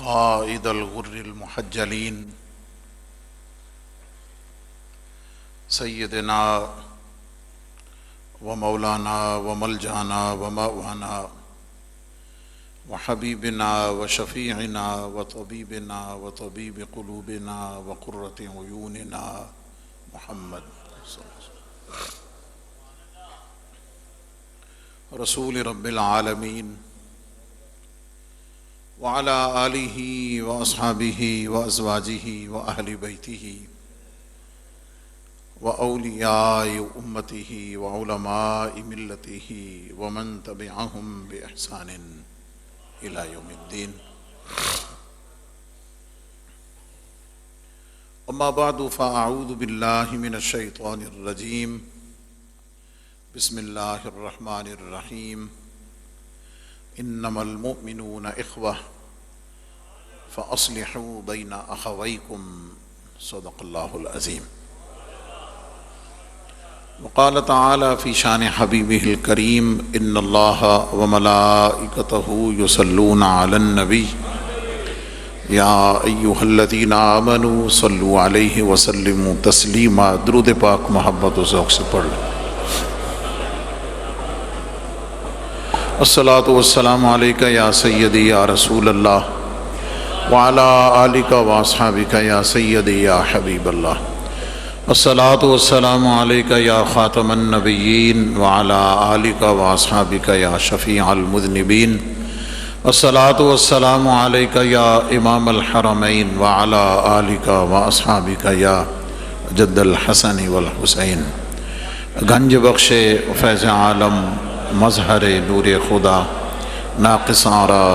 قائد الغر المحجلين سيدنا ومولانا وملجانا ومأوانا وحبيبنا وشفيعنا وطبيبنا وطبيب قلوبنا وقرة عيوننا محمد صلى الله عليه وسلم رسول رب العالمين وعلى آلہ وأصحابہ وأزواجہ وأہل بیتہ وأولیاء امتہ وعلماء ملتہ ومن تبعہم بإحسان إلى يوم الدين. اما بعد فأعوذ باللہ من الشیطان الرجیم. بسم اللہ الرحمن الرحیم. انما المؤمنون اخوة فاصلحوا بین اخویکم. صدق اللہ العظیم. وقال تعالی فی شان حبیبہ الکریم ان اللہ وملائکتہ یصلون علی النبی یا ایہا الذین آمنوا صلوا علیہ وسلموا تسلیما. درود پاک محبت و ذوق سے پڑھ لیں. الصلاۃ والسلام علیک یا سیدی یا رسول اللہ وعلی آلک واصحابک یا سیدی یا حبیب اللہ. الصلاۃ والسلام علیک یا خاتم النبیین وعلی آلک واصحابک یا شفیع المذنبین. الصلاۃ والسلام علیک یا امام الحرمین وعلی آلک واصحابک یا جد الحسن والحسین. گنج بخش فیض عالم مظہر نور خدا ناقص آرا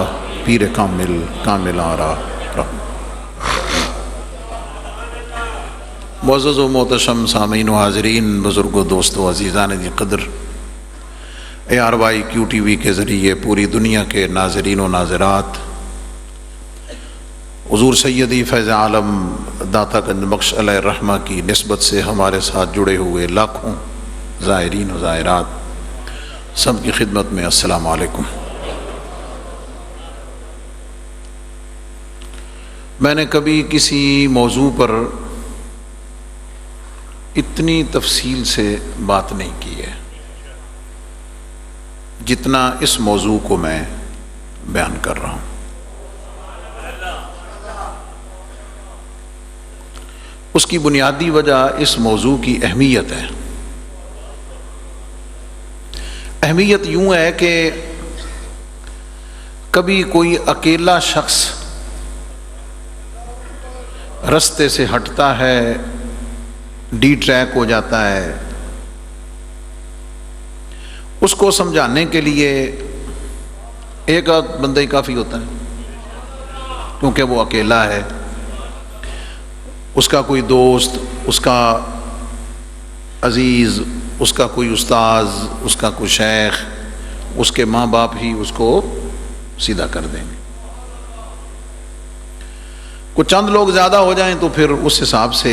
پیر کامل کامل آرا. معزز و محتشم سامعین و حاضرین، بزرگ و دوست و عزیزان دی قدر، ARYQ-TV کے ذریعے پوری دنیا کے ناظرین و ناظرات، حضور سیدی فیض عالم داتا گنج بخش علیہ الرحمہ کی نسبت سے ہمارے ساتھ جڑے ہوئے لاکھوں زائرین و زائرات، سب کی خدمت میں السلام علیکم. میں نے کبھی کسی موضوع پر اتنی تفصیل سے بات نہیں کی ہے جتنا اس موضوع کو میں بیان کر رہا ہوں. اس کی بنیادی وجہ اس موضوع کی اہمیت ہے. اہمیت یوں ہے کہ کبھی کوئی اکیلا شخص رستے سے ہٹتا ہے، ڈی ٹریک ہو جاتا ہے، اس کو سمجھانے کے لیے ایک آدھ بندہ ہی کافی ہوتا ہے، کیونکہ وہ اکیلا ہے. اس کا کوئی دوست، اس کا عزیز، اس کا کوئی استاذ، اس کا کوئی شیخ، اس کے ماں باپ ہی اس کو سیدھا کر دیں گے. کچھ چند لوگ زیادہ ہو جائیں تو پھر اس حساب سے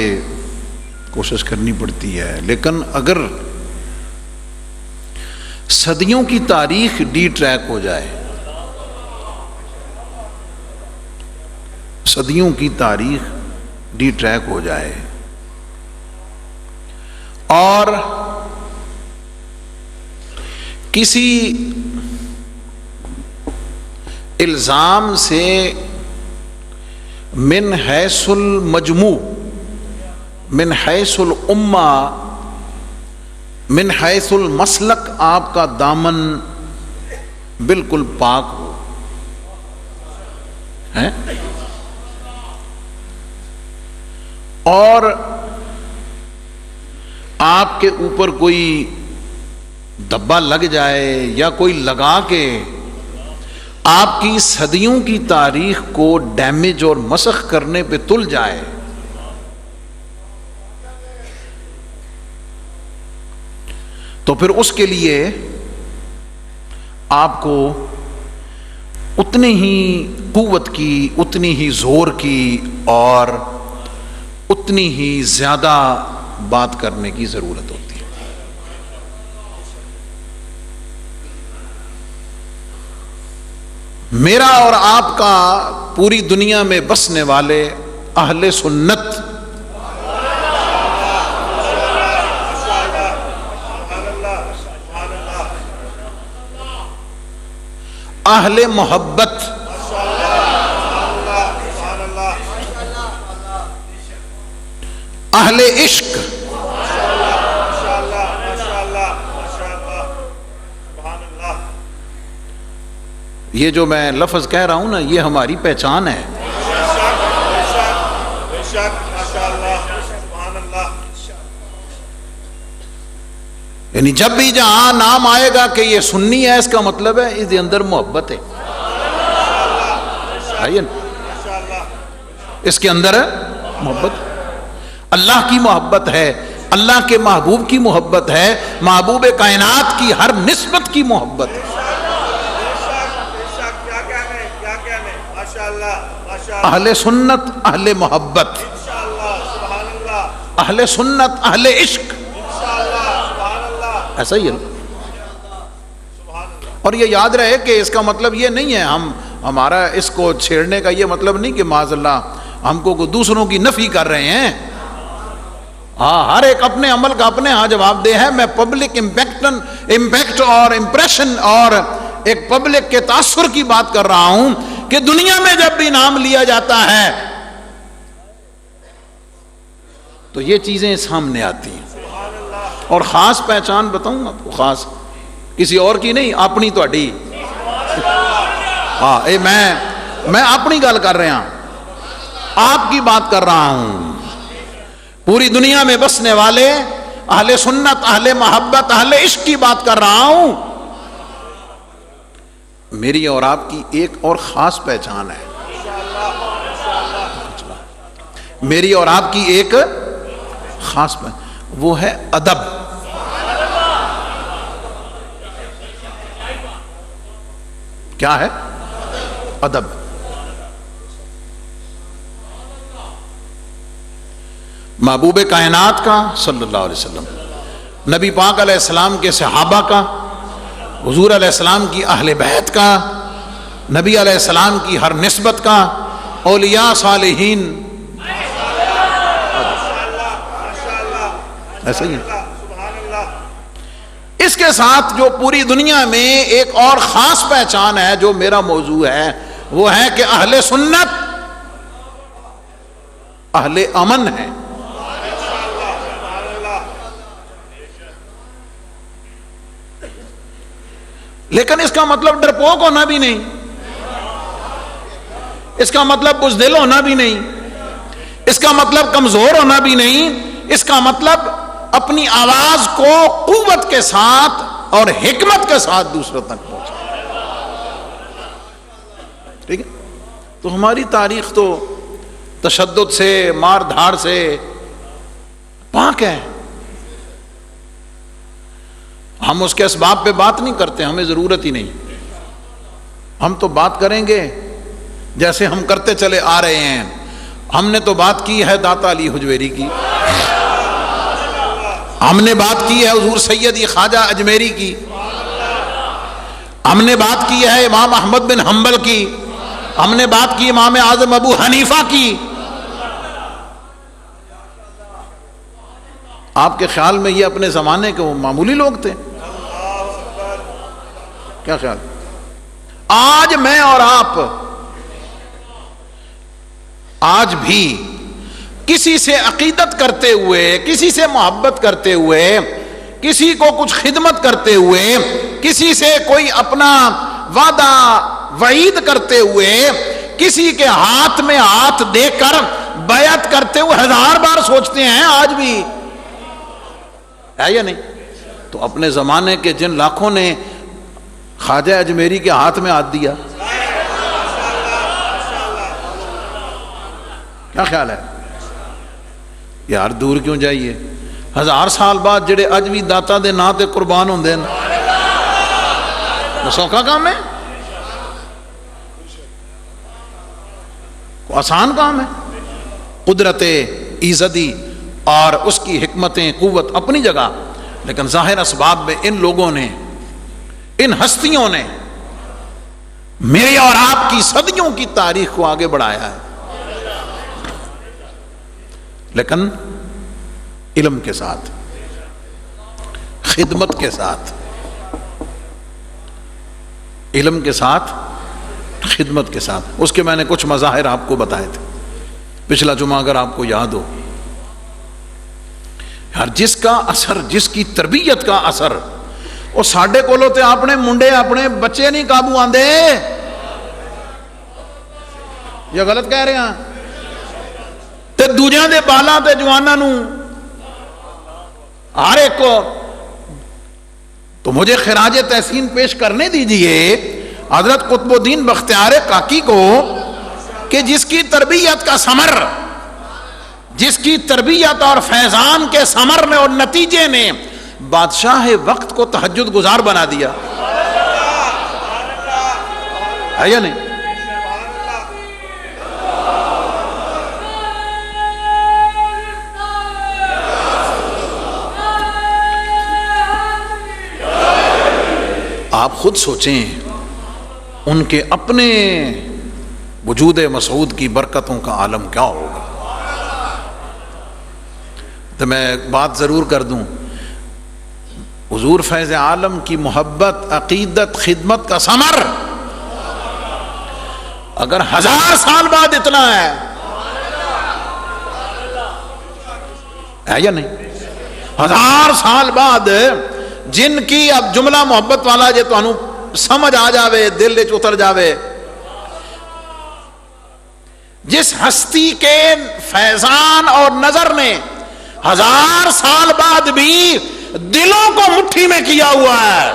کوشش کرنی پڑتی ہے. لیکن اگر صدیوں کی تاریخ ڈی ٹریک ہو جائے، صدیوں کی تاریخ ڈی ٹریک ہو جائے اور کسی الزام سے من حیث المجموع، من حیث الامہ، من حیث المسلک آپ کا دامن بالکل پاک ہو ہے اور آپ کے اوپر کوئی دبا لگ جائے یا کوئی لگا کے آپ کی صدیوں کی تاریخ کو ڈیمیج اور مسخ کرنے پہ تل جائے، تو پھر اس کے لیے آپ کو اتنی ہی قوت کی، اتنی ہی زور کی اور اتنی ہی زیادہ بات کرنے کی ضرورت ہوتی ہے. میرا اور آپ کا پوری دنیا میں بسنے والے اہل سنت، اہل محبت، اہل عشق، یہ جو میں لفظ کہہ رہا ہوں نا، یہ ہماری پہچان ہے۔ یعنی جب بھی جہاں نام آئے گا کہ یہ سنی ہے، اس کا مطلب ہے اس کے اندر محبت ہے، اس کے اندر ہے محبت، اللہ کی محبت ہے، اللہ کے محبوب کی محبت ہے، محبوب کائنات کی ہر نسبت کی محبت ہے۔ اہل سنت اہل محبت، اہل سنت اہل عشق، ایسا ہی ہے۔ اور یہ یاد رہے کہ اس کا مطلب یہ نہیں ہے ہمارا اس کو چھیڑنے کا یہ مطلب نہیں کہ معاذ اللہ ہم کو دوسروں کی نفی کر رہے ہیں۔ ہاں، ہر ایک اپنے عمل کا اپنے ہاں جواب دہ ہے۔ میں پبلک امپیکٹ اور امپریشن اور ایک پبلک کے تاثر کی بات کر رہا ہوں کہ دنیا میں جب بھی نام لیا جاتا ہے تو یہ چیزیں سامنے آتی ہیں۔ اور خاص پہچان بتاؤں آپ کو، خاص کسی اور کی نہیں، اپنی تہاڈی۔ ہاں، میں اپنی گل کر رہا ہوں، آپ کی بات کر رہا ہوں۔ پوری دنیا میں بسنے والے اہل سنت اہل محبت اہل عشق کی بات کر رہا ہوں۔ میری اور آپ کی ایک اور خاص پہچان ہے، میری اور آپ کی ایک خاص پہچان، وہ ہے ادب۔ کیا ہے؟ ادب۔ محبوب کائنات کا صلی اللہ علیہ وسلم، نبی پاک علیہ السلام کے صحابہ کا، حضور علیہ السلام کی اہل بیت کا، نبی علیہ السلام کی ہر نسبت کا، اولیاء صالحین، ایسا ہی ہے۔ اس کے ساتھ جو پوری دنیا میں ایک اور خاص پہچان ہے جو میرا موضوع ہے، وہ ہے کہ اہل سنت اہل امن ہے۔ لیکن اس کا مطلب ڈرپوک ہونا بھی نہیں، اس کا مطلب بزدل ہونا بھی نہیں، اس کا مطلب کمزور ہونا بھی نہیں، اس کا مطلب اپنی آواز کو قوت کے ساتھ اور حکمت کے ساتھ دوسروں تک پہنچا۔ ٹھیک ہے؟ تو ہماری تاریخ تو تشدد سے، مار دھاڑ سے پاک ہے۔ ہم اس کے اسباب پہ بات نہیں کرتے، ہمیں ضرورت ہی نہیں۔ ہم تو بات کریں گے جیسے ہم کرتے چلے آ رہے ہیں۔ ہم نے تو بات کی ہے داتا علی حجویری کی، ہم نے بات کی ہے حضور سیدی خواجہ اجمیری کی، ہم نے بات کی ہے امام احمد بن حنبل کی، ہم نے بات کی امام اعظم ابو حنیفہ کی۔ آپ کے خیال میں یہ اپنے زمانے کے وہ معمولی لوگ تھے؟ کیا خیال؟ آج میں اور آپ آج بھی کسی سے عقیدت کرتے ہوئے، کسی سے محبت کرتے ہوئے، کسی کو کچھ خدمت کرتے ہوئے، کسی سے کوئی اپنا وعدہ وعید کرتے ہوئے، کسی کے ہاتھ میں ہاتھ دے کر بیعت کرتے ہوئے 1000 بار سوچتے ہیں آج بھی، ہے یا نہیں؟ تو اپنے زمانے کے جن لاکھوں نے خواجہ اجمیری کے ہاتھ میں ہاتھ دیا، کیا خیال ہے؟ یار دور کیوں جائیے؟ 1000 سال بعد جڑے اج بھی داتا دے نا تے قربان ہوندے ہیں، سوکھا کام ہے؟ آسان کام ہے؟ قدرت ایزدی اور اس کی حکمتیں قوت اپنی جگہ، لیکن ظاہر اسباب میں ان لوگوں نے، ان ہستیوں نے میری اور آپ کی صدیوں کی تاریخ کو آگے بڑھایا ہے، لیکن علم کے ساتھ، خدمت کے ساتھ، علم کے ساتھ، خدمت کے ساتھ۔ اس کے میں نے کچھ مظاہر آپ کو بتائے تھے پچھلا جمعہ، اگر آپ کو یاد ہو۔ ہر جس کا اثر، جس کی تربیت کا اثر، وہ ساڈے کولوں تے اپنے منڈے اپنے بچے نہیں قابو آندے، یہ غلط کہہ رہے ہیں، تے دوجیاں دے بالاں تے جواناں نوں ہر ایک کو۔ تو مجھے خراج تحسین پیش کرنے دیجئے حضرت قطب الدین بختیار کاکی کو، کہ جس کی تربیت کا ثمر، جس کی تربیت اور فیضان کے ثمر نے اور نتیجے نے بادشاہ وقت کو تہجد گزار بنا دیا ہے یا نہیں؟ آپ خود سوچیں ان کے اپنے وجود مسعود کی برکتوں کا عالم کیا ہوگا۔ تو میں ایک بات ضرور کر دوں، حضور فیض عالم کی محبت، عقیدت، خدمت کا ثمر اگر 1000 سال بعد اتنا ہے یا نہیں؟ 1000 سال بعد جن کی اب جملہ محبت والا جے تو سمجھ آ جاوے، دل وچ اتر جاوے، جس ہستی کے فیضان اور نظر نے 1000 سال بعد بھی دلوں کو مٹھی میں کیا ہوا ہے،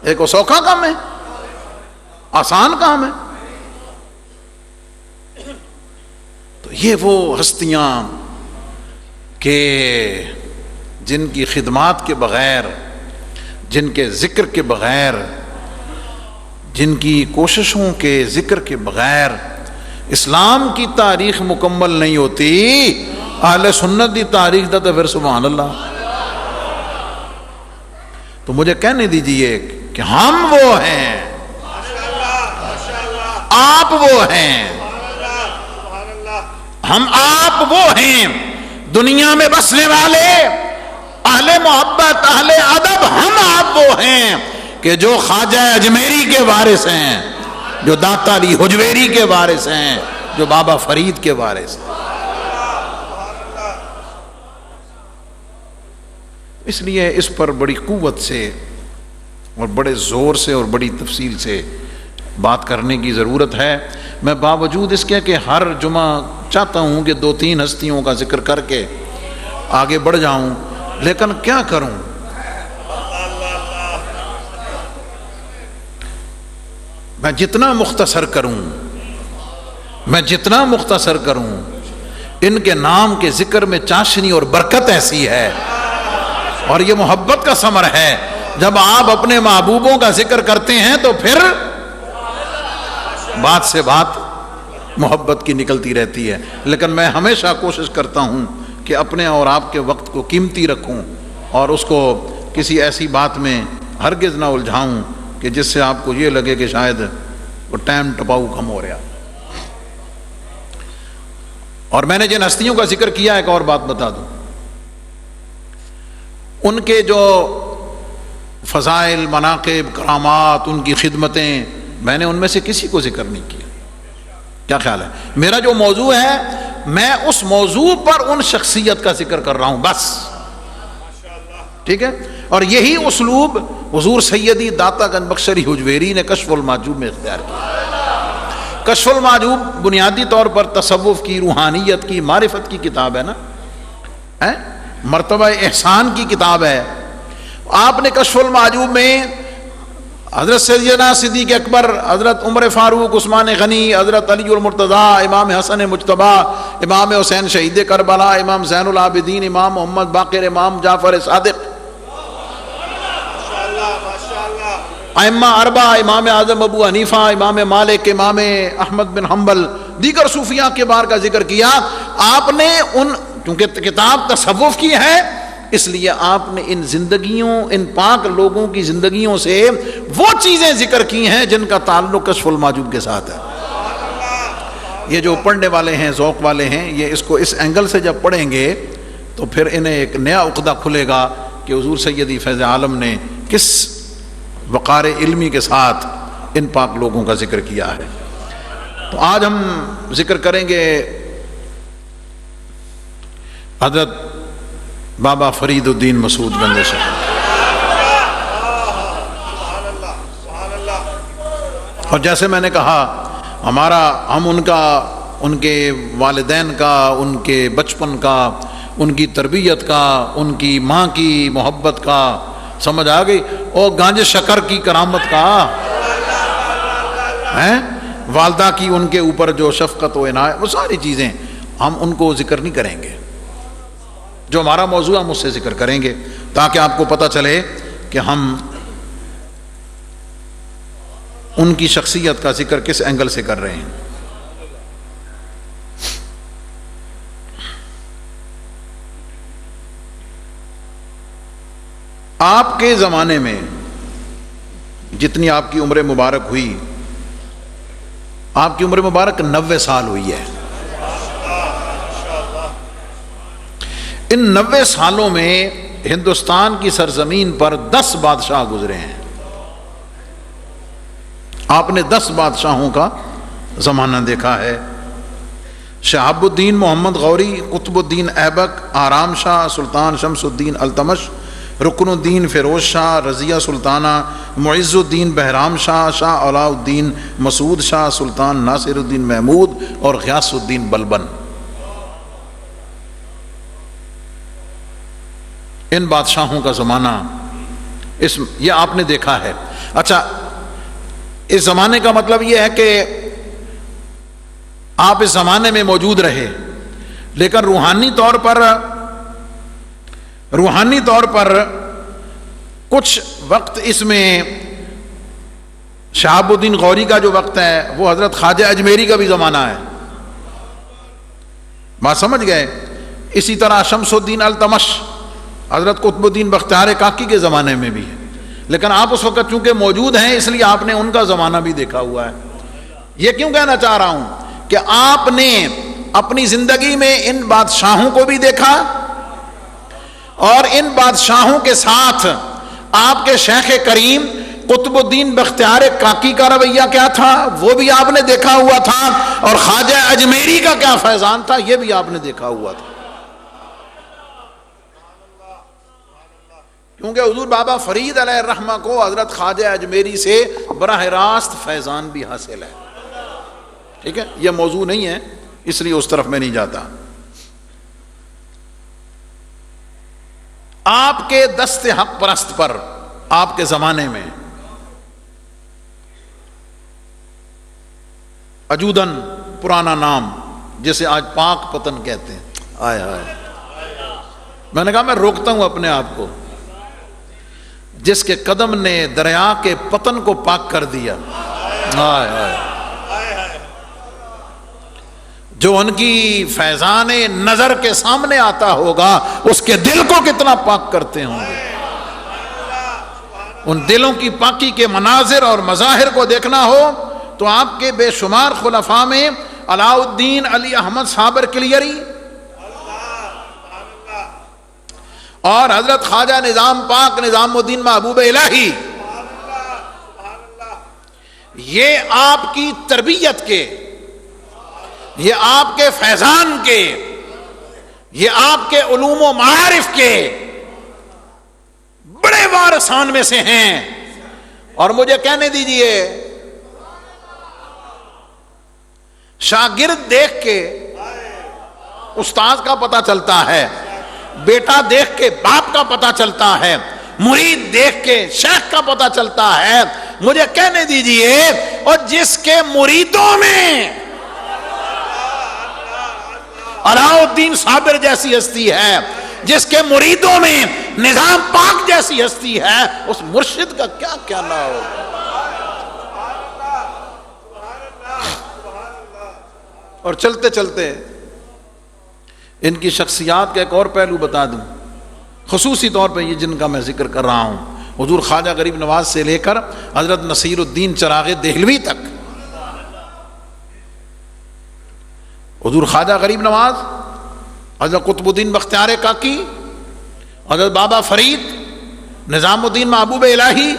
ایک وہ سوکھا کام ہے، آسان کام ہے۔ تو یہ وہ ہستیاں کہ جن کی خدمات کے بغیر، جن کے ذکر کے بغیر، جن کی کوششوں کے ذکر کے بغیر اسلام کی تاریخ مکمل نہیں ہوتی۔ اہل سنت دی تاریخ دا تو پھر سبحان اللہ۔ تو مجھے کہنے دیجئے کہ ہم وہ ہیں، آپ وہ ہیں، ہم آپ وہ ہیں دنیا میں بسنے والے اہل محبت، اہل ادب، ہم آپ وہ ہیں کہ جو خواجہ اجمیری کے وارث ہیں، جو داتا علی حجویری کے وارث ہیں، جو بابا فرید کے وارث ہیں۔ اس لیے اس پر بڑی قوت سے اور بڑے زور سے اور بڑی تفصیل سے بات کرنے کی ضرورت ہے۔ میں باوجود اس کے کہ ہر جمعہ چاہتا ہوں کہ 2-3 ہستیوں کا ذکر کر کے آگے بڑھ جاؤں، لیکن کیا کروں؟ میں جتنا مختصر کروں، میں جتنا مختصر کروں، ان کے نام کے ذکر میں چاشنی اور برکت ایسی ہے، اور یہ محبت کا ثمر ہے۔ جب آپ اپنے محبوبوں کا ذکر کرتے ہیں تو پھر بات سے بات محبت کی نکلتی رہتی ہے۔ لیکن میں ہمیشہ کوشش کرتا ہوں کہ اپنے اور آپ کے وقت کو قیمتی رکھوں اور اس کو کسی ایسی بات میں ہرگز نہ الجھاؤں کہ جس سے آپ کو یہ لگے کہ شاید وہ ٹائم ٹپاؤ کم ہو رہا۔ اور میں نے جن ہستیوں کا ذکر کیا، ایک اور بات بتا دوں، ان کے جو فضائل، مناقب، کرامات، ان کی خدمتیں، میں نے ان میں سے کسی کو ذکر نہیں کیا۔ کیا خیال ہے؟ میرا جو موضوع ہے میں اس موضوع پر ان شخصیت کا ذکر کر رہا ہوں بس، ٹھیک ہے؟ اور یہی اسلوب حضور سیدی داتا گنج بخشری حجویری نے کشف المحجوب میں اختیار کیا۔ کشف المحجوب بنیادی طور پر تصوف کی، روحانیت کی، معرفت کی کتاب ہے نا، مرتبہ احسان کی کتاب ہے۔ آپ نے کشف المحجوب میں حضرت سیدنا صدیق اکبر، حضرت عمر فاروق، عثمان غنی، حضرت علی المرتضیٰ، امام حسن مجتبیٰ، امام حسین شہید کربلا، امام زین العابدین، امام محمد باقر، امام جعفر صادق، ائمہ اربعہ، امام اعظم ابو حنیفہ، امام مالک، امام احمد بن حنبل، دیگر صوفیاء کے بار کا ذکر کیا۔ آپ نے ان، کیونکہ کتاب تصوف کی ہے، اس لیے آپ نے ان زندگیوں، ان پاک لوگوں کی زندگیوں سے وہ چیزیں ذکر کی ہیں جن کا تعلق کشف المحجوب کے ساتھ ہے۔ یہ جو پڑھنے والے ہیں، ذوق والے ہیں، یہ اس کو اس اینگل سے جب پڑھیں گے تو پھر انہیں ایک نیا عقدہ کھلے گا کہ حضور سیدی فیض عالم نے کس وقار علمی کے ساتھ ان پاک لوگوں کا ذکر کیا ہے۔ تو آج ہم ذکر کریں گے حضرت بابا فرید الدین مسعود گنج صاحب، اور جیسے میں نے کہا ہم ان کے والدین کا، ان کے بچپن کا، ان کی تربیت کا، ان کی ماں کی محبت کا، سمجھ آ گئی، اور گانج شکر کی کرامت کا ہیں، والدہ کی ان کے اوپر جو شفقت و عنایت، وہ ساری چیزیں ہم ان کو ذکر نہیں کریں گے۔ جو ہمارا موضوع ہم اس سے ذکر کریں گے تاکہ آپ کو پتہ چلے کہ ہم ان کی شخصیت کا ذکر کس اینگل سے کر رہے ہیں۔ آپ کے زمانے میں جتنی آپ کی عمر مبارک ہوئی، آپ کی عمر مبارک 90 سال ہوئی ہے۔ ان 90 سالوں میں ہندوستان کی سرزمین پر 10 بادشاہ گزرے ہیں۔ آپ نے 10 بادشاہوں کا زمانہ دیکھا ہے۔ شہاب الدین محمد غوری، قطب الدین ایبک، آرام شاہ، سلطان شمس الدین التمش، رکن الدین فیروز شاہ، رضیہ سلطانہ، معز الدین بہرام شاہ، شاہ علاء الدین مسعود شاہ، سلطان ناصر الدین محمود اور غیاث الدین بلبن۔ ان بادشاہوں کا زمانہ یہ آپ نے دیکھا ہے۔ اچھا، اس زمانے کا مطلب یہ ہے کہ آپ اس زمانے میں موجود رہے، لیکن روحانی طور پر کچھ وقت اس میں شہاب الدین غوری کا جو وقت ہے وہ حضرت خواجہ اجمیری کا بھی زمانہ ہے، بات سمجھ گئے۔ اسی طرح شمس الدین التمش حضرت قطب الدین بختیار کاکی کے زمانے میں بھی ہے، لیکن آپ اس وقت چونکہ موجود ہیں اس لیے آپ نے ان کا زمانہ بھی دیکھا ہوا ہے۔ یہ کیوں کہنا چاہ رہا ہوں کہ آپ نے اپنی زندگی میں ان بادشاہوں کو بھی دیکھا، اور ان بادشاہوں کے ساتھ آپ کے شیخ کریم قطب الدین بختیار کاکی کا رویہ کیا تھا وہ بھی آپ نے دیکھا ہوا تھا، اور خواجہ اجمیری کا کیا فیضان تھا یہ بھی آپ نے دیکھا ہوا تھا۔ کیونکہ حضور بابا فرید علیہ الرحمہ کو حضرت خواجہ اجمیری سے براہ راست فیضان بھی حاصل ہے۔ ٹھیک ہے، یہ موضوع نہیں ہے اس لیے اس طرف میں نہیں جاتا۔ آپ کے دست حق پرست پر آپ کے زمانے میں اجودن پرانا نام جسے آج پاک پتن کہتے ہیں، آئے میں نے کہا میں روکتا ہوں اپنے آپ کو، جس کے قدم نے دریا کے پتن کو پاک کر دیا، جو ان کی فیضان نظر کے سامنے آتا ہوگا اس کے دل کو کتنا پاک کرتے ہوں گے۔ ان دلوں کی پاکی کے مناظر اور مظاہر کو دیکھنا ہو تو آپ کے بے شمار خلفاء میں علاء الدین علی احمد صابر کلیری اور حضرت خواجہ نظام پاک نظام الدین محبوب الہی، یہ آپ کی تربیت کے، یہ آپ کے فیضان کے، یہ آپ کے علوم و معارف کے بڑے وارثان میں سے ہیں۔ اور مجھے کہنے دیجئے، شاگرد دیکھ کے استاد کا پتہ چلتا ہے، بیٹا دیکھ کے باپ کا پتہ چلتا ہے، مرید دیکھ کے شیخ کا پتہ چلتا ہے۔ مجھے کہنے دیجئے، اور جس کے مریدوں میں علاء الدین صابر جیسی ہستی ہے، جس کے مریدوں میں نظام پاک جیسی ہستی ہے، اس مرشد کا کیا کیا نہ ہو۔ اور چلتے چلتے ان کی شخصیات کا ایک اور پہلو بتا دوں خصوصی طور پہ یہ جن کا میں ذکر کر رہا ہوں، حضور خواجہ غریب نواز سے لے کر حضرت نصیر الدین چراغ دہلوی تک، حضور خواجہ غریب نواز، حضرت قطب الدین بختیار کاکی، حضرت بابا فرید، نظام الدین محبوب الہی،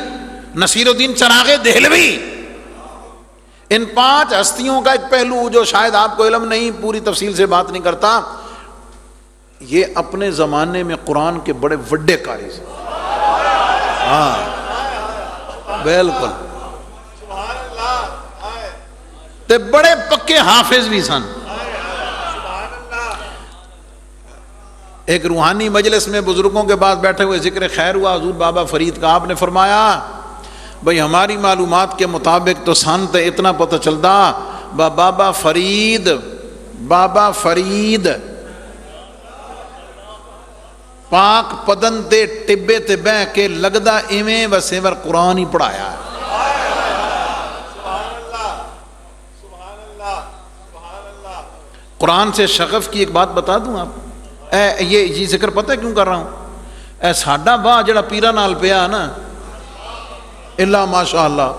نصیر الدین چراغ دہلوی، ان 5 ہستیوں کا ایک پہلو جو شاید آپ کو علم نہیں، پوری تفصیل سے بات نہیں کرتا، یہ اپنے زمانے میں قرآن کے بڑے وڈے قاری تھے۔ ہاں بالکل، تے بڑے پکے حافظ بھی سن۔ ایک روحانی مجلس میں بزرگوں کے پاس بیٹھے ہوئے ذکر خیر ہوا حضور بابا فرید کا، آپ نے فرمایا بھئی ہماری معلومات کے مطابق تو سن تے اتنا پتہ چلتا بابا فرید پاک پدن تے ٹبے تے بہ کے لگدا ایویں وسیور قرآن ہی پڑھایا ہے۔ قرآن سے شغف کی ایک بات بتا دوں آپ، یہ ذکر پتہ ہے کیوں کر رہا ہوں؟ ساڈا باہ جڑا پیرا نال پیا نا، اللہ ماشاء اللہ،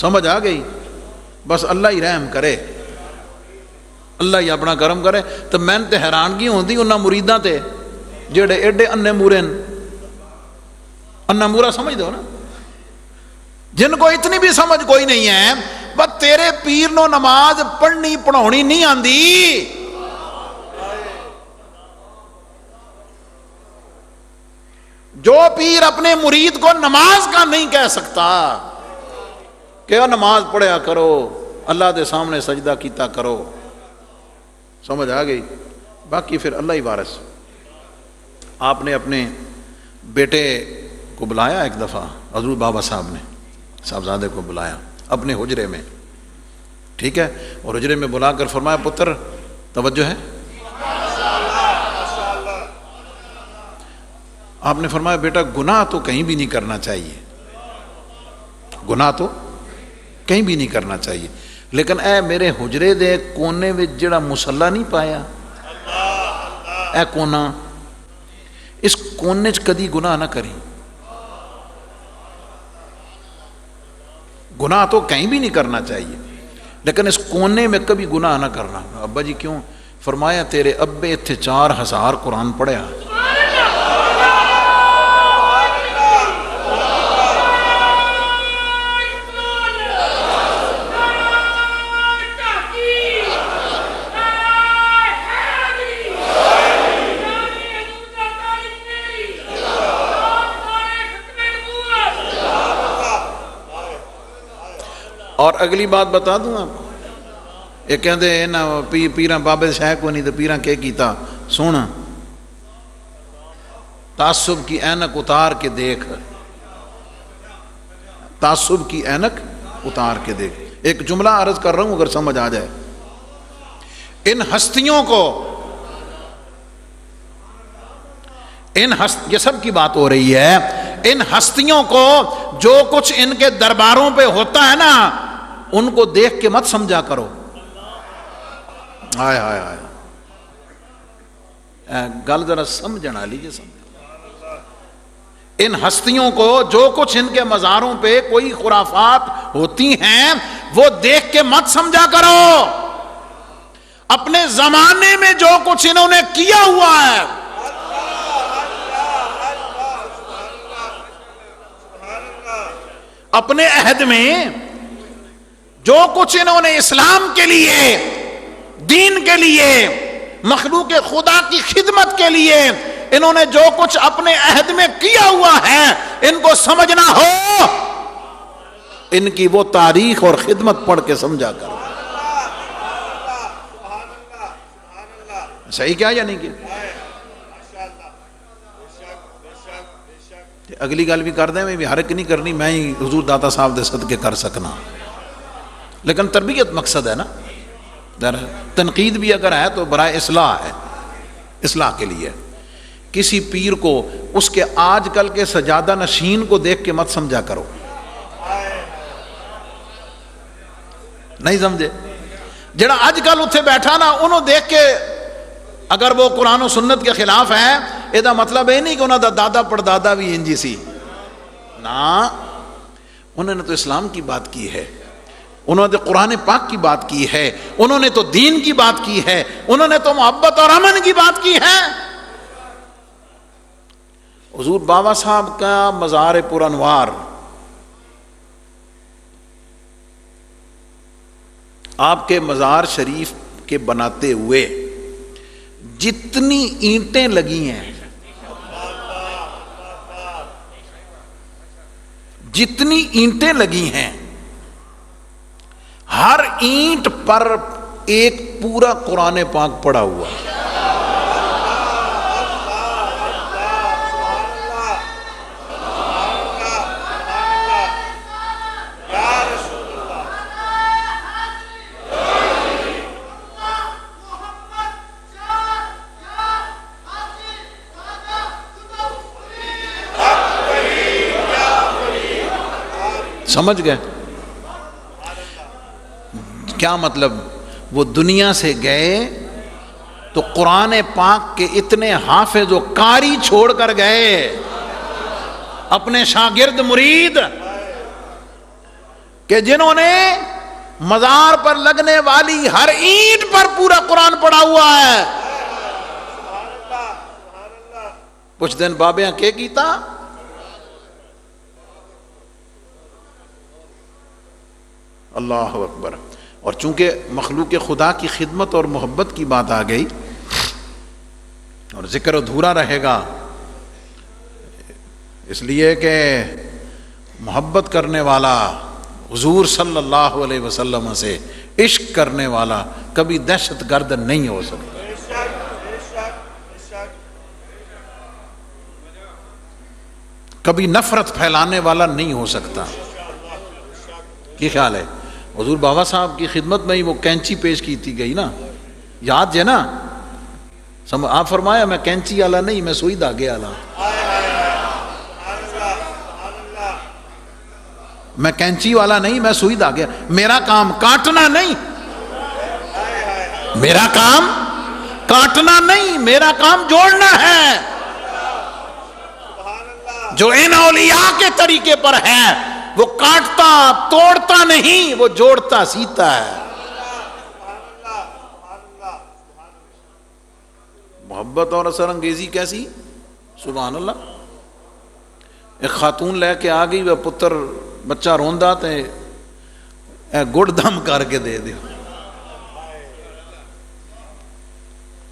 سمجھ آ گئی؟ بس اللہ ہی رحم کرے، اللہ ہی اپنا کرم کرے۔ تو میں تے حیرانگی ہوندی انہاں مریداں تے جڑے ایڈے انے مورے، انا مورا سمجھ دو نا، جن کو اتنی بھی سمجھ کوئی نہیں ہے، بس تیرے پیر نو نماز پڑھنی پڑھاونی نہیں آندی، جو پیر اپنے مرید کو نماز کا نہیں کہہ سکتا کہ نماز پڑھیا کرو، اللہ دے سامنے سجدہ کیتا کرو، سمجھ آ گئی؟ باقی پھر اللہ ہی وارث۔ آپ نے اپنے بیٹے کو بلایا ایک دفعہ، حضور بابا صاحب نے صاحبزادے کو بلایا اپنے حجرے میں، ٹھیک ہے، اور حجرے میں بلا کر فرمایا پتر توجہ ہے؟ آپ نے فرمایا بیٹا گناہ تو کہیں بھی نہیں کرنا چاہیے، گناہ تو کہیں بھی نہیں کرنا چاہیے، لیکن اے میرے حجرے دے کونے وچ جڑا مصلا نہیں پایا، اے کونا، اس کونے چ کدی گناہ نہ کریں، گناہ تو کہیں بھی نہیں کرنا چاہیے لیکن اس کونے میں کبھی گناہ نہ کرنا۔ ابا جی کیوں؟ فرمایا تیرے ابے اتھے 4000 قرآن پڑھیا، اور اگلی بات بتا دوں آپ، یہ کہتے ہیں نا پیراں بابے شاہ کو نہیں تو پیراں کے کیتا، سن تعصب کی اینک اتار کے دیکھ، تعصب کی اینک اتار کے دیکھ۔ ایک جملہ عرض کر رہا ہوں اگر سمجھ آ جائے، ان ہستیوں کو، یہ سب کی بات ہو رہی ہے، ان ہستیوں کو جو کچھ ان کے درباروں پہ ہوتا ہے نا، ان کو دیکھ کے مت سمجھا کرو۔ ہائے ہائے ہائے، گل ذرا سمجھنا لیجیے، ان ہستیوں کو جو کچھ ان کے مزاروں پہ کوئی خرافات ہوتی ہیں وہ دیکھ کے مت سمجھا کرو، اپنے زمانے میں جو کچھ انہوں نے کیا ہوا ہے، اپنے عہد میں جو کچھ انہوں نے اسلام کے لیے، دین کے لیے، مخلوق خدا کی خدمت کے لیے انہوں نے جو کچھ اپنے عہد میں کیا ہوا ہے، ان کو سمجھنا ہو، ان کی وہ تاریخ اور خدمت پڑھ کے سمجھا کرو۔ صحیح کیا یا نہیں کیا؟ اگلی گل بھی کر دیں، میں بھی ہر ایک نہیں کرنی، میں ہی حضور داتا صاحب دے صدقے کر سکنا، لیکن تربیت مقصد ہے نا، تنقید بھی اگر ہے تو برائے اصلاح ہے، اصلاح کے لیے۔ کسی پیر کو اس کے آج کل کے سجادہ نشین کو دیکھ کے مت سمجھا کرو، نہیں سمجھے؟ جڑا آج کل اتھے بیٹھا نا، انہوں دیکھ کے اگر وہ قرآن و سنت کے خلاف ہے، یہ مطلب یہ نہیں کہ انہوں دا دادا پردادا بھی انجی سی نا، انہوں نے تو اسلام کی بات کی ہے، انہوں نے قرآن پاک کی بات کی ہے، انہوں نے تو دین کی بات کی ہے، انہوں نے تو محبت اور امن کی بات کی ہے۔ حضور بابا صاحب کا مزار پر انوار آپ کے مزار شریف کے بناتے ہوئے جتنی اینٹیں لگی ہیں، جتنی اینٹیں لگی ہیں، ہر اینٹ پر ایک پورا قرآن پاک پڑا ہوا ہے۔ سمجھ گئے کیا مطلب؟ وہ دنیا سے گئے تو قرآن پاک کے اتنے حافظ و قاری چھوڑ کر گئے، اپنے شاگرد مرید، کہ جنہوں نے مزار پر لگنے والی ہر اینٹ پر پورا قرآن پڑا ہوا ہے۔ کچھ دن بابیاں کے کیتا، اللہ اکبر۔ اور چونکہ مخلوق خدا کی خدمت اور محبت کی بات آ گئی اور ذکر ادھورا رہے گا، اس لیے کہ محبت کرنے والا حضور صلی اللہ علیہ وسلم سے عشق کرنے والا کبھی دہشت گرد نہیں ہو سکتا، کبھی نفرت پھیلانے والا نہیں ہو سکتا۔ کی خیال ہے؟ حضور بابا صاحب کی خدمت میں ہی وہ کینچی پیش کی تھی گئی نا، یاد ہے نا؟ آپ فرمایا میں کینچی والا نہیں، میں سوئی دھاگے والا، میں کینچی والا نہیں، میں سوئی دھاگے، میرا کام کاٹنا نہیں، میرا کام کاٹنا نہیں، میرا کام جوڑنا ہے۔ جو ان اولیاء کے طریقے پر ہے وہ کاٹتا توڑتا نہیں، وہ جوڑتا سیتا ہے۔ محبت اور اثر انگیزی کیسی؟ سبحان اللہ۔ ایک خاتون لے کے آ گئی، وہ پتر بچہ روندا تے اے گڑ دم کر کے دے دیو،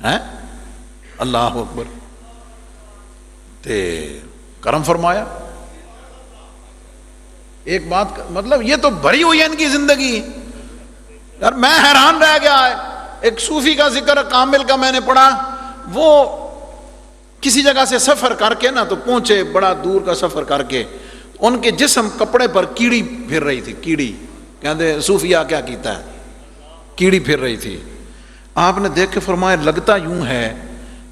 ہیں اللہ اکبر، تے کرم فرمایا۔ ایک بات مطلب یہ تو بھری ہوئی ہے ان کی زندگی یار، میں حیران رہ گیا۔ ایک صوفی کا ذکر کامل کا میں نے پڑھا، وہ کسی جگہ سے سفر کر کے نا تو پہنچے، بڑا دور کا سفر کر کے، ان کے جسم کپڑے پر کیڑی پھر رہی تھی، کیڑی کہتے صوفیہ کیا کیتا ہے، کیڑی پھر رہی تھی۔ آپ نے دیکھ کے فرمایا لگتا یوں ہے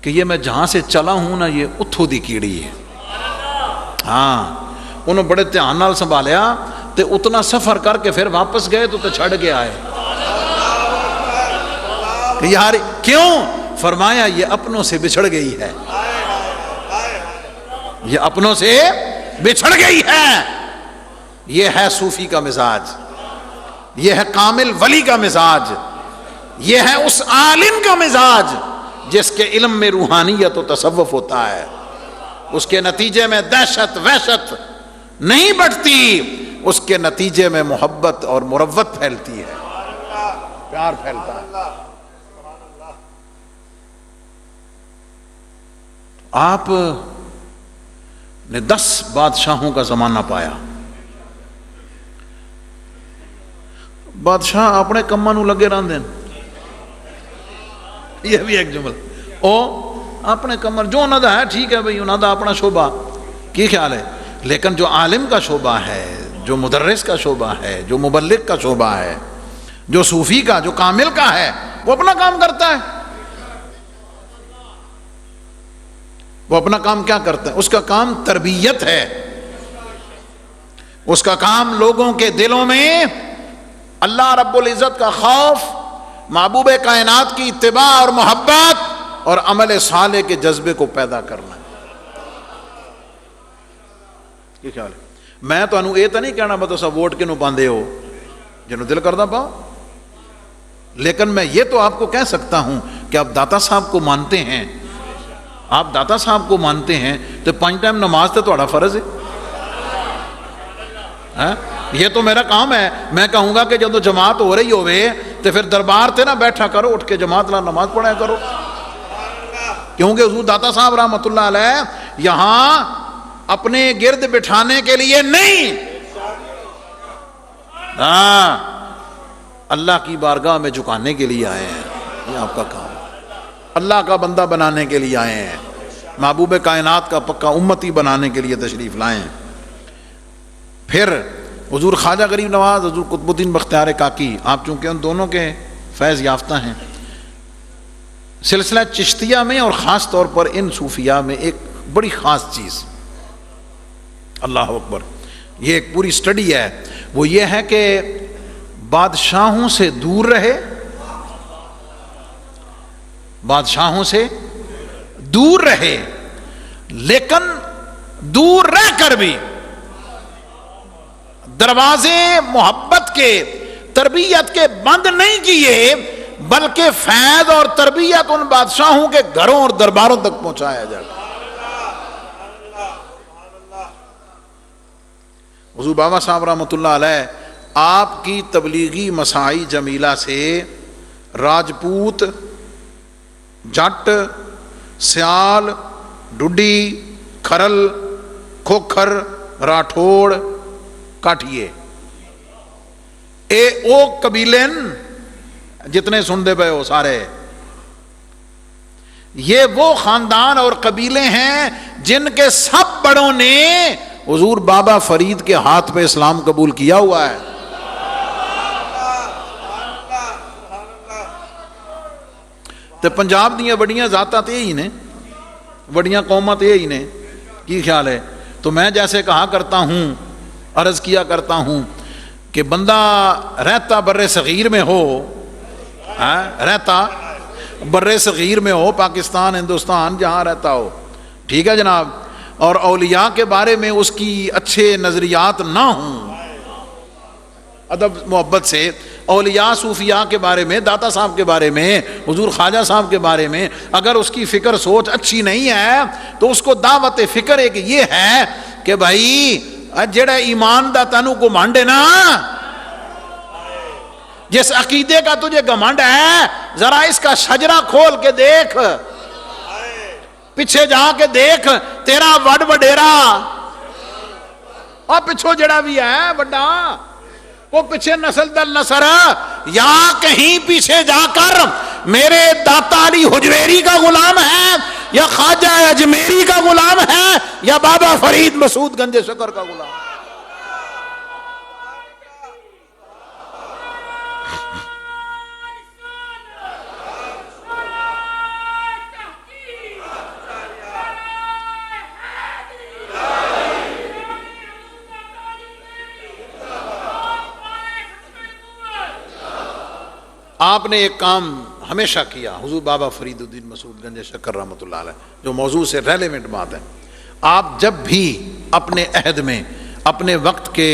کہ یہ میں جہاں سے چلا ہوں نا یہ اتھو دی کیڑی ہے۔ ہاں انہوں بڑے دھیان نال سنبھالیا تے اتنا سفر کر کے پھر واپس گئے تو چھڑ کے آئے کہ یار کیوں؟ فرمایا یہ اپنوں سے بچھڑ گئی ہے، یہ اپنوں سے بچھڑ گئی ہے۔ یہ ہے صوفی کا مزاج، یہ ہے کامل ولی کا مزاج، یہ ہے اس عالم کا مزاج جس کے علم میں روحانیت و تصوف ہوتا ہے، اس کے نتیجے میں دہشت وحشت نہیں بڑھتی، اس کے نتیجے میں محبت اور مروت پھیلتی ہے، پیار پھیلتا ہے۔ آپ نے 10 بادشاہوں کا زمانہ پایا، بادشاہ اپنے کماں نوں لگے رہندے ہیں، یہ بھی ایک جملہ، او اپنے کمر جو انہوں دا ہے ٹھیک ہے بھئی، انہوں دا اپنا شعبہ، کی خیال ہے؟ لیکن جو عالم کا شعبہ ہے، جو مدرس کا شعبہ ہے، جو مبلغ کا شعبہ ہے، جو صوفی کا، جو کامل کا ہے، وہ اپنا کام کرتا ہے۔ وہ اپنا کام کیا کرتا ہے؟ اس کا کام تربیت ہے، اس کا کام لوگوں کے دلوں میں اللہ رب العزت کا خوف، محبوب کائنات کی اتباع اور محبت اور عمل صالح کے جذبے کو پیدا کرنا ہے۔ کی خیال ہے؟ میں تمہیں یہ تو نہیں کہنا بس ووٹ کنوں پاندے ہو، جنوں دل کردا پاؤ، لیکن میں یہ تو آپ کو کہہ سکتا ہوں کہ آپ داتا صاحب کو مانتے ہیں، آپ داتا صاحب کو مانتے ہیں تو 5 ٹائم نماز تو تہاڈا فرض ہے۔ یہ تو میرا کام ہے، میں کہوں گا کہ جب جماعت ہو رہی ہوئے تو پھر دربار تے نہ بیٹھا کرو، اٹھ کے جماعت لا نماز پڑھا کرو، کیونکہ حضور داتا صاحب رحمۃ اللہ علیہ یہاں اپنے گرد بٹھانے کے لیے نہیں، اللہ کی بارگاہ میں جھکانے کے لیے آئے ہیں۔ یہ آپ کا کام ہے، اللہ کا بندہ بنانے کے لیے آئے ہیں، محبوب کائنات کا پکا امتی بنانے کے لیے تشریف لائے ہیں۔ پھر حضور خواجہ غریب نواز، حضور قطب الدین بختیار کاکی، آپ چونکہ ان دونوں کے فیض یافتہ ہیں، سلسلہ چشتیہ میں اور خاص طور پر ان صوفیاء میں ایک بڑی خاص چیز، اللہ اکبر، یہ ایک پوری سٹڈی ہے، وہ یہ ہے کہ بادشاہوں سے دور رہے، بادشاہوں سے دور رہے، لیکن دور رہ کر بھی دروازے محبت کے، تربیت کے بند نہیں کیے، بلکہ فیض اور تربیت ان بادشاہوں کے گھروں اور درباروں تک پہنچایا جائے۔ حضور بابا صاحب رحمۃ اللہ علیہ آپ کی تبلیغی مساعی جمیلہ سے راجپوت، جٹ، سیال، ڈڈی، کھرل، کھوکھر، راٹھوڑ، کاٹھیے، اے او قبیلین جتنے سندے پہ ہو سارے، یہ وہ خاندان اور قبیلے ہیں جن کے سب بڑوں نے حضور بابا فرید کے ہاتھ پہ اسلام قبول کیا ہوا ہے۔ تو پنجاب دیاں بڑیاں ذاتاں تے ہی نے، بڑیاں قوماں تے ہی نے، کی خیال ہے؟ تو میں جیسے کہا کرتا ہوں، عرض کیا کرتا ہوں کہ بندہ رہتا بر صغیر میں ہو، رہتا بر صغیر میں ہو، پاکستان، ہندوستان، جہاں رہتا ہو، ٹھیک ہے جناب، اور اولیاء کے بارے میں اس کی اچھے نظریات نہ ہوں، ادب محبت سے اولیاء صوفیاء کے بارے میں، داتا صاحب کے بارے میں، حضور خواجہ صاحب کے بارے میں اگر اس کی فکر سوچ اچھی نہیں ہے تو اس کو دعوت فکر ایک یہ ہے کہ بھائی جڑا ایمان دا تینوں کو گھمنڈ ہے نا، جس عقیدے کا تجھے گھمنڈ ہے، ذرا اس کا شجرہ کھول کے دیکھ، پیچھے جا کے دیکھ، تیرا وڈ وڈیرا اور پچھو جڑا بھی ہے وڈا، وہ پیچھے نسل در نسل، یا کہیں پیچھے جا کر میرے داتا علی حجویری کا غلام ہے، یا خواجہ اجمیری کا غلام ہے، یا بابا فرید مسعود گنج شکر کا غلام۔ آپ نے ایک کام ہمیشہ کیا، حضور بابا فرید الدین مسعود گنج شکر رحمۃ اللہ علیہ، جو موضوع سے ریلیونٹ بات ہے، آپ جب بھی اپنے عہد میں اپنے وقت کے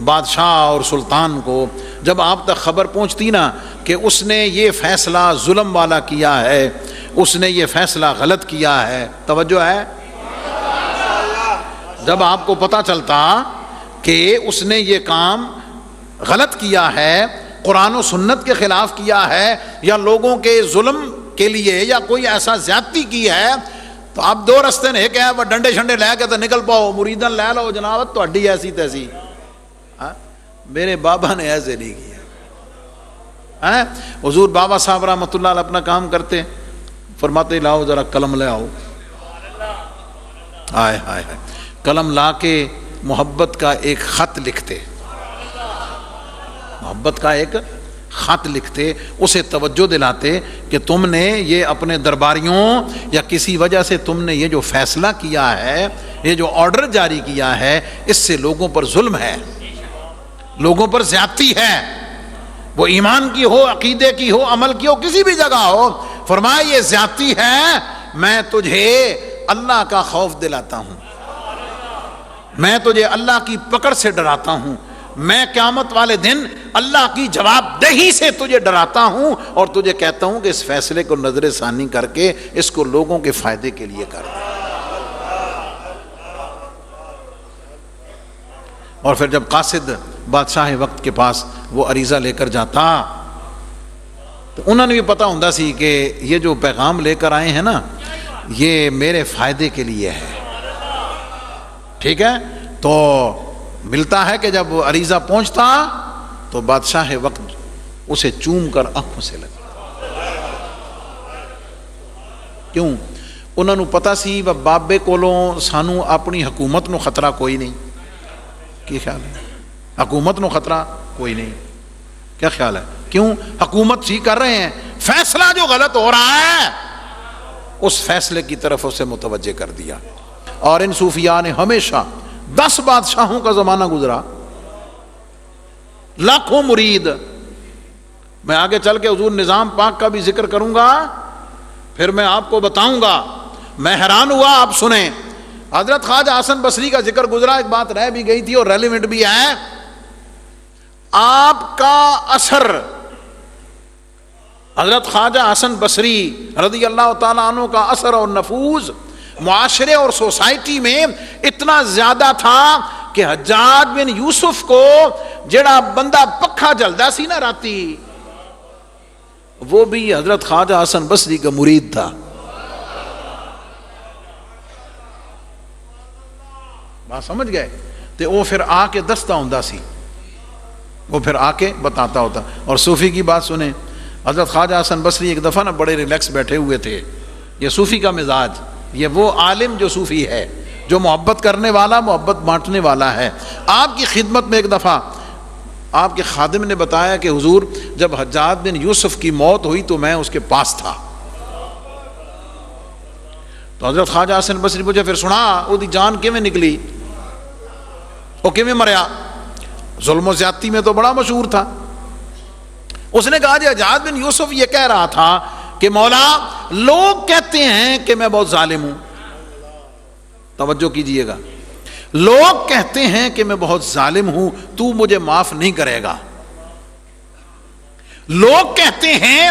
بادشاہ اور سلطان کو جب آپ تک خبر پہنچتی نا کہ اس نے یہ فیصلہ ظلم والا کیا ہے، اس نے یہ فیصلہ غلط کیا ہے، توجہ ہے، جب آپ کو پتہ چلتا کہ اس نے یہ کام غلط کیا ہے، قرآن و سنت کے خلاف کیا ہے، یا لوگوں کے ظلم کے لیے یا کوئی ایسا زیادتی کی ہے، تو آپ دو رستے نے کہ وہ ڈنڈے شنڈے لے کے تو نکل پاؤ، مریدن لے لو جناب تو ہڈی ایسی تیسی، میرے بابا نے ایسے نہیں کیا۔ حضور بابا صاحب رحمۃ اللہ علیہ اپنا کام کرتے، فرماتے لاؤ ذرا قلم لے آؤ، ہائے ہائے ہائے، قلم لا کے محبت کا ایک خط لکھتے، محبت کا ایک خط لکھتے، اسے توجہ دلاتے کہ تم نے یہ اپنے درباریوں یا کسی وجہ سے تم نے یہ جو فیصلہ کیا ہے، یہ جو آرڈر جاری کیا ہے، اس سے لوگوں پر ظلم ہے، لوگوں پر زیادتی ہے، وہ ایمان کی ہو، عقیدے کی ہو، عمل کی ہو، کسی بھی جگہ ہو، فرمایا یہ زیادتی ہے، میں تجھے اللہ کا خوف دلاتا ہوں، میں تجھے اللہ کی پکڑ سے ڈراتا ہوں، میں قیامت والے دن اللہ کی جواب دہی سے تجھے ڈراتا ہوں، اور تجھے کہتا ہوں کہ اس فیصلے کو نظر ثانی کر کے اس کو لوگوں کے فائدے کے لیے کر۔ اور پھر جب قاصد بادشاہ وقت کے پاس وہ عریضہ لے کر جاتا تو انہوں نے بھی پتا ہوندا سی کہ یہ جو پیغام لے کر آئے ہیں نا یہ میرے فائدے کے لیے ہے، ٹھیک ہے۔ تو ملتا ہے کہ جب عریضہ پہنچتا تو بادشاہ وقت اسے چوم کر آنکھوں سے لگا۔ کیوں؟ انہوں نے پتا سی بابے کولوں سانو اپنی حکومت نو خطرہ کوئی نہیں۔ کی خیال ہے؟ حکومت نو خطرہ کوئی نہیں، کیا خیال ہے؟ کیوں؟ حکومت ٹھیک کر رہے ہیں، فیصلہ جو غلط ہو رہا ہے اس فیصلے کی طرف اسے متوجہ کر دیا۔ اور ان صوفیاء نے ہمیشہ 10 بادشاہوں کا زمانہ گزرا، لاکھوں مرید۔ میں آگے چل کے حضور نظام پاک کا بھی ذکر کروں گا، پھر میں آپ کو بتاؤں گا۔ میں حیران ہوا، آپ سنیں۔ حضرت خواجہ حسن بصری کا ذکر گزرا، ایک بات رہ بھی گئی تھی اور ریلیونٹ بھی ہے۔ آپ کا اثر، حضرت خواجہ حسن بصری رضی اللہ تعالیٰ عنہ کا اثر اور نفوذ معاشرے اور سوسائٹی میں اتنا زیادہ تھا کہ حجاج بن یوسف کو جڑا بندہ پکھا جلدا سی نا راتی، وہ بھی حضرت خواجہ حسن بصری کا مرید تھا۔ بات سمجھ گئے؟ تو وہ پھر آ کے دستا ہوندا سی، وہ پھر آ کے بتاتا ہوتا۔ اور صوفی کی بات سنیں، حضرت خواجہ حسن بصری ایک دفعہ نا بڑے ریلیکس بیٹھے ہوئے تھے۔ یہ صوفی کا مزاج، یہ وہ عالم جو صوفی ہے، جو محبت کرنے والا، محبت بانٹنے والا ہے۔ آپ کی خدمت میں ایک دفعہ آپ کے خادم نے بتایا کہ حضور جب حجاج بن یوسف کی موت ہوئی تو میں اس کے پاس تھا۔ تو حضرت خواجہ حسن بصری پوچھے پھر سنا وہ دی جان کیویں نکلی، وہ کیویں مریا؟ ظلم و زیادتی میں تو بڑا مشہور تھا۔ اس نے کہا جی حجاج بن یوسف یہ کہہ رہا تھا کہ مولا لوگ کہتے ہیں کہ میں بہت ظالم ہوں، توجہ کیجئے گا، لوگ کہتے ہیں کہ میں بہت ظالم ہوں، تو مجھے معاف نہیں کرے گا۔ لوگ کہتے ہیں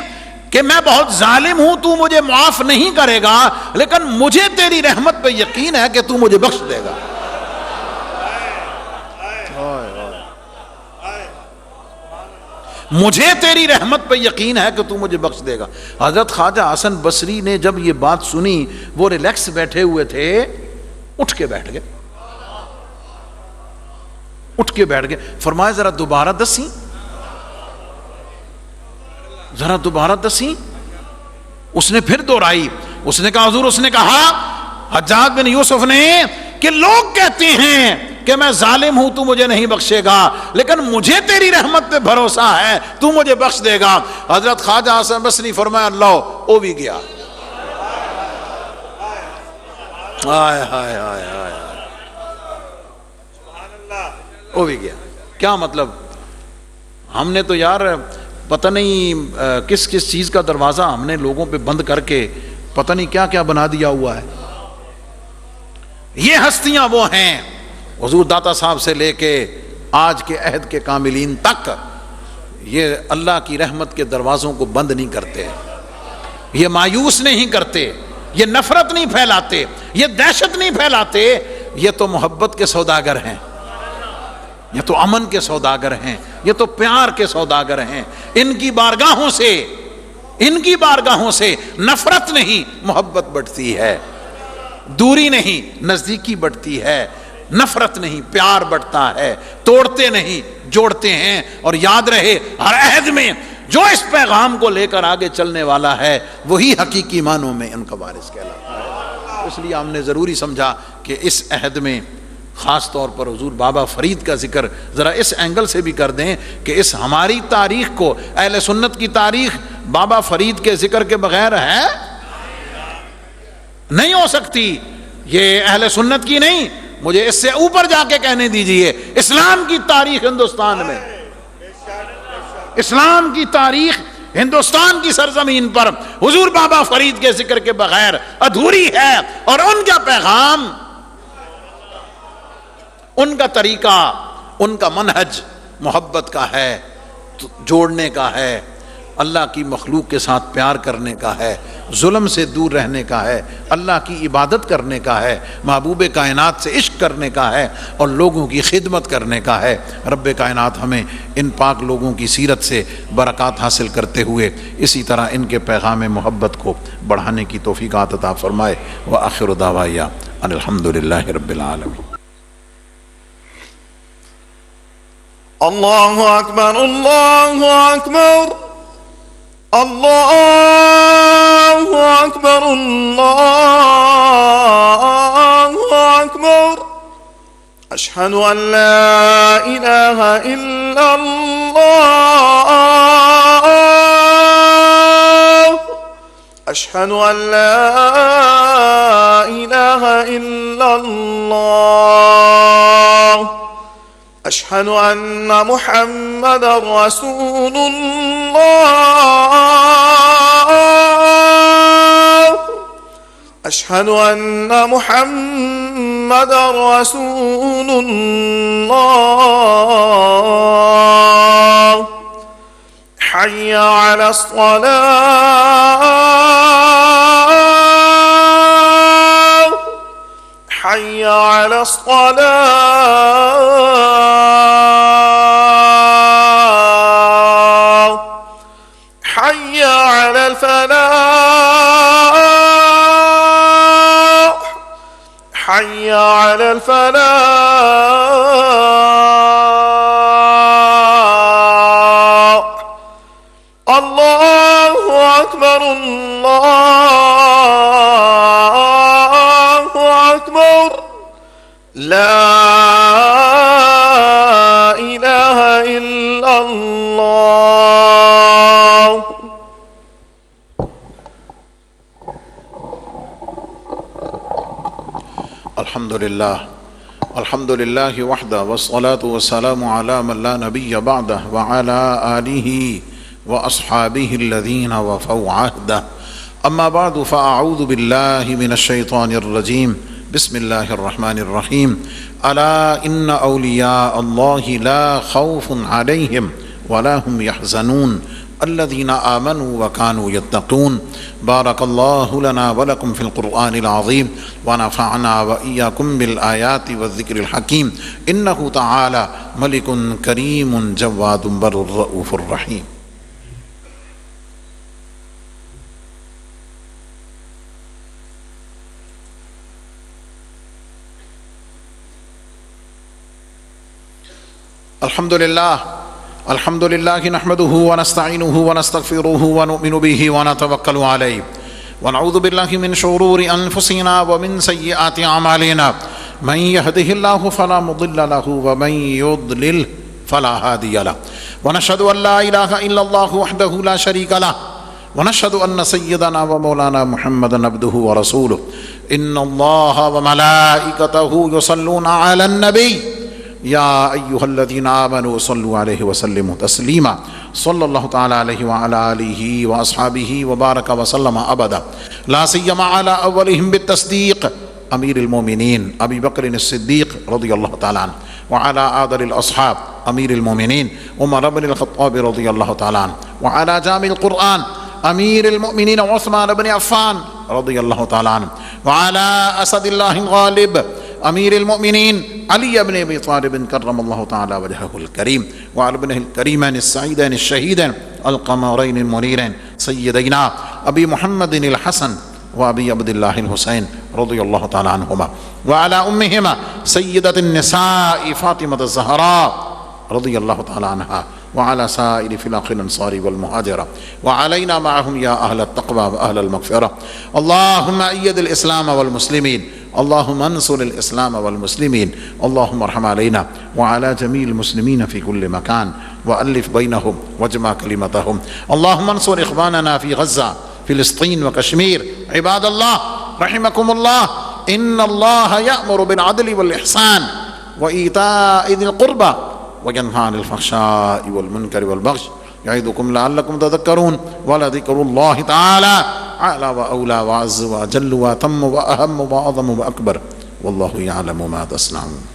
کہ میں بہت ظالم ہوں، تو مجھے معاف نہیں کرے گا، لیکن مجھے تیری رحمت پہ یقین ہے کہ تو مجھے بخش دے گا۔ مجھے تیری رحمت پہ یقین ہے کہ تو مجھے بخش دے گا۔ حضرت خواجہ حسن بصری نے جب یہ بات سنی، وہ ریلیکس بیٹھے ہوئے تھے، اٹھ کے بیٹھ گئے، اٹھ کے بیٹھ گئے۔ فرمایا ذرا دوبارہ دسی، ذرا دوبارہ دسی۔ اس نے پھر دوہرائی، اس نے کہا حضور، اس نے کہا حجاج بن یوسف نے کہ لوگ کہتے ہیں کہ میں ظالم ہوں، تو مجھے نہیں بخشے گا، لیکن مجھے تیری رحمت پہ بھروسہ ہے، تو مجھے بخش دے گا۔ حضرت خواجہ حسن بصری فرمایا اللہ وہ بھی گیا۔ آئے ہائے ہائے ہائے، وہ بھی گیا۔ کیا مطلب؟ ہم نے تو یار پتہ نہیں کس کس چیز کا دروازہ ہم نے لوگوں پہ بند کر کے پتہ نہیں کیا کیا بنا دیا ہوا ہے۔ یہ ہستیاں وہ ہیں، حضور داتا صاحب سے لے کے آج کے عہد کے کاملین تک، یہ اللہ کی رحمت کے دروازوں کو بند نہیں کرتے، یہ مایوس نہیں کرتے، یہ نفرت نہیں پھیلاتے، یہ دہشت نہیں پھیلاتے، یہ تو محبت کے سوداگر ہیں، یہ تو امن کے سوداگر ہیں، یہ تو پیار کے سوداگر ہیں۔ ان کی بارگاہوں سے نفرت نہیں محبت بڑھتی ہے، دوری نہیں نزدیکی بڑھتی ہے، نفرت نہیں پیار بڑھتا ہے، توڑتے نہیں جوڑتے ہیں۔ اور یاد رہے ہر عہد میں جو اس پیغام کو لے کر آگے چلنے والا ہے وہی حقیقی معنوں میں ان کا وارث کہلاتا ہے۔ اس لیے ہم نے ضروری سمجھا کہ اس عہد میں خاص طور پر حضور بابا فرید کا ذکر ذرا اس اینگل سے بھی کر دیں کہ اس ہماری تاریخ کو، اہل سنت کی تاریخ بابا فرید کے ذکر کے بغیر ہے نہیں ہو سکتی، یہ اہل سنت کی نہیں، مجھے اس سے اوپر جا کے کہنے دیجئے اسلام کی تاریخ ہندوستان میں، اسلام کی تاریخ ہندوستان کی سرزمین پر حضور بابا فرید کے ذکر کے بغیر ادھوری ہے، اور ان کا پیغام ان کا طریقہ، ان کا منہج محبت کا ہے، جوڑنے کا ہے، اللہ کی مخلوق کے ساتھ پیار کرنے کا ہے، ظلم سے دور رہنے کا ہے، اللہ کی عبادت کرنے کا ہے، محبوب کائنات سے عشق کرنے کا ہے، اور لوگوں کی خدمت کرنے کا ہے۔ رب کائنات ہمیں ان پاک لوگوں کی سیرت سے برکات حاصل کرتے ہوئے اسی طرح ان کے پیغام محبت کو بڑھانے کی توفیق عطا فرمائے۔ وآخر دعوایا ان الحمدللہ رب العالمین۔ اللہ اکبر، اللہ اکبر، اللہ اکبر، اللہ اکبر، اشہد ان لا الہ الا اللہ، اشہد ان لا الہ الا اللہ، اشہد ان محمد رسول اللہ، اشہد ان محمد رسول اللہ، حی علی الصلاة، حی علی الصلاة، حی علی الفلاح، حی علی الفلاح۔ اللہ اکبر، اللہ اکبر، لا الہ الا اللہ۔ الحمد للہ وحدہ والصلاة والسلام علی من لا نبی بعدہ وعلی آلہ واصحابہ الذین وفوا عہدہ، اما بعد فاعوذ باللہ من الشیطان الرجیم، بسم اللہ الرحمن الرحیم۔ الا ان اولیاء اللہ لا خوف علیہم ولا هم يحزنون الذين آمنوا وكانوا يتقون۔ بارك الله لنا ولكم في القرآن العظيم ونفعنا وإياكم بالآيات والذكر الحكيم، إنه تعالى ملك كريم جواد بر الرؤوف الرحيم۔ الحمد لله نحمده ونستعينه ونستغفره ونؤمن به ونتوكل عليه ونعوذ بالله من شرور أنفسنا ومن سيئات أعمالنا، من يهده الله فلا مضل له ومن يضلل فلا هادي له، ونشهد أن لا إله إلا الله وحده لا شريك له، ونشهد أن سيدنا ومولانا محمدا عبده ورسوله، إن الله وملائكته يصلون على النبي يا أيها الذين آمنوا صلوا عليه وسلموا تسليما، صلى الله تعالى عليه وعلى آله وأصحابه وبارك وسلم أبدا، لا سيما على أولهم بالتصديق أمير المؤمنين أبي بكر الصديق رضي الله تعالى عنه، وعلى آدر الأصحاب أمير المؤمنين عمر بن الخطاب رضي الله تعالى عنه، وعلى جامع القرآن أمير المؤمنين عثمان بن عفان رضي الله تعالى عنه، وعلى أسد الله الغالب أمير المؤمنين علي بن أبي طالب كرم الله تعالى وجهه الكريم، وعلى ابنه الكريمين السعيدين الشهيدين القمرين المنيرين سيدينا أبي محمد الحسن وأبي عبد الله الحسين رضي الله تعالى عنهما، وعلى أمهما سيدة النساء فاطمة الزهراء رضي الله تعالى عنها، وعلى سائر فلاح الأنصار والمهاجرة، وعلينا معهم يا أهل التقوى وأهل المغفرة۔ اللهم أيد الإسلام والمسلمين، اللهم انصر الإسلام والمسلمين، اللهم ارحم علينا وعلى جميع المسلمين في كل مكان، وألف بينهم واجمع كلمتهم، اللهم انصر إخواننا في غزة فلسطين وكشمير، عباد الله رحمكم الله، إن الله يأمر بالعدل والإحسان وإيتاء ذي القربى وينهى عن الفحشاء والمنكر والبغي، يعظكم لعلكم تذكرون، ولذكر الله تعالى أعلى وأولى وأعز وأجل وأتم وأهم وأعظم وأكبر، والله يعلم ما تصنعون۔